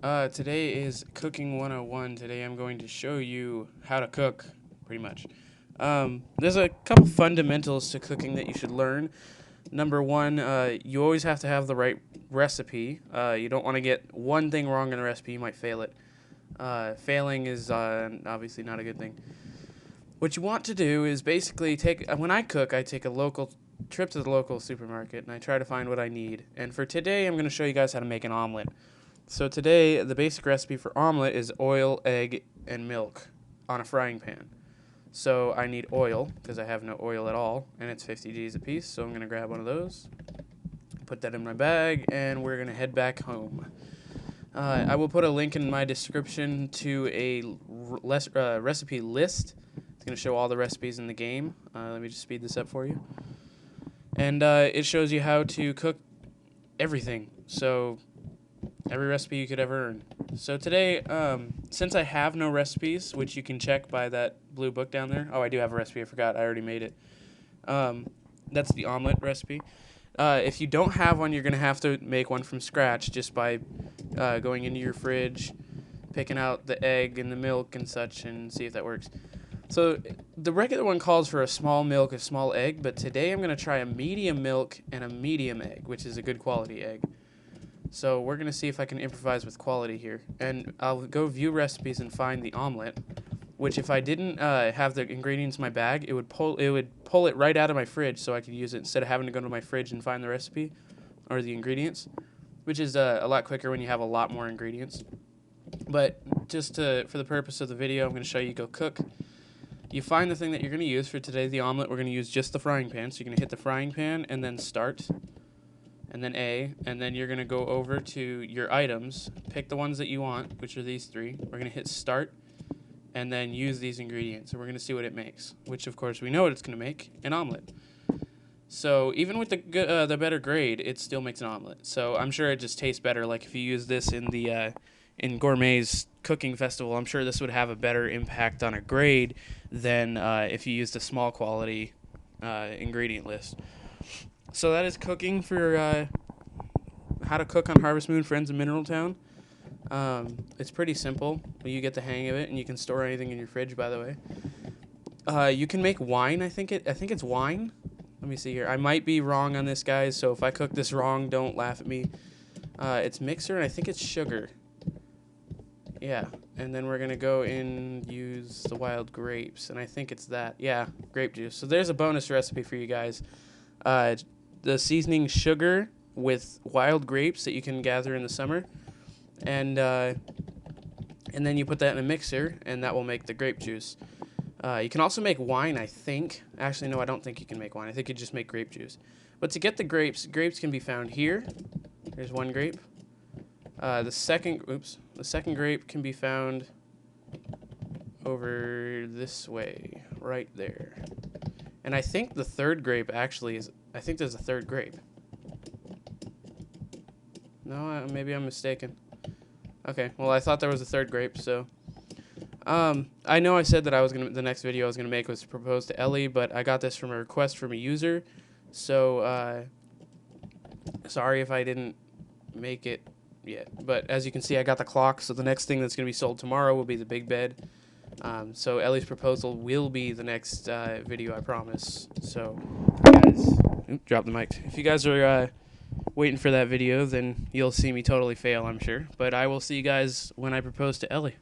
Today is Cooking 101. Today I'm going to show you how to cook, pretty much. There's a couple fundamentals to cooking that you should learn. Number one, you always have to have the right recipe. You don't want to get one thing wrong in the recipe, you might fail it. Failing is obviously not a good thing. What you want to do is basically when I cook, I take a local trip to the local supermarket and I try to find what I need. And for today, I'm going to show you guys how to make an omelet. So today, the basic recipe for omelet is oil, egg, and milk on a frying pan. So I need oil, because I have no oil at all, and it's 50 G's a piece, so I'm going to grab one of those, put that in my bag, and we're going to head back home. I will put a link in my description to a recipe list. It's going to show all the recipes in the game. Let me just speed this up for you. And it shows you how to cook everything. So every recipe you could ever earn. So today, since I have no recipes, which you can check by that blue book down there. Oh, I do have a recipe. I forgot. I already made it. That's the omelet recipe. If you don't have one, you're going to have to make one from scratch just by going into your fridge, picking out the egg and the milk and such, and see if that works. So the regular one calls for a small milk, a small egg, but today I'm going to try a medium milk and a medium egg, which is a good quality egg. So we're going to see if I can improvise with quality here. And I'll go view recipes and find the omelet, which if I didn't have the ingredients in my bag, it would pull it right out of my fridge so I could use it instead of having to go to my fridge and find the recipe or the ingredients, which is a lot quicker when you have a lot more ingredients. But just for the purpose of the video, I'm going to show you go cook. You find the thing that you're going to use for today, the omelet. We're going to use just the frying pan. So you're going to hit the frying pan and then start. And then A, and then you're going to go over to your items, pick the ones that you want, which are these three. We're going to hit start, and then use these ingredients, and we're going to see what it makes, which, of course, we know what it's going to make, an omelet. So even with the better grade, it still makes an omelet. So I'm sure it just tastes better. Like if you use this in Gourmet's cooking festival, I'm sure this would have a better impact on a grade than if you used a small quality ingredient list. So that is cooking for how to cook on Harvest Moon Friends of Mineral Town. It's pretty simple. You get the hang of it, and you can store anything in your fridge, by the way. You can make wine. I think it's wine. Let me see here. I might be wrong on this, guys, so if I cook this wrong, don't laugh at me. It's mixer, and I think it's sugar. Yeah, and then we're going to go and use the wild grapes, and I think it's that. Yeah, grape juice. So there's a bonus recipe for you guys. The seasoning sugar with wild grapes that you can gather in the summer, and then you put that in a mixer, and that will make the grape juice. You can also make wine, I think. Actually, no, I don't think you can make wine. I think you just make grape juice. But to get the grapes can be found here. There's one grape. The second grape can be found over this way, right there. And I think the third grape actually is, I think there's a third grape. No, maybe I'm mistaken. Okay, well, I thought there was a third grape, so. I know I said that the next video I was going to make was to propose to Ellie, but I got this from a request from a user, so, sorry if I didn't make it yet. But as you can see, I got the clock, so the next thing that's going to be sold tomorrow will be the big bed. So Ellie's proposal will be the next video, I promise. So, guys, drop the mic. If you guys are waiting for that video, then you'll see me totally fail, I'm sure. But I will see you guys when I propose to Ellie.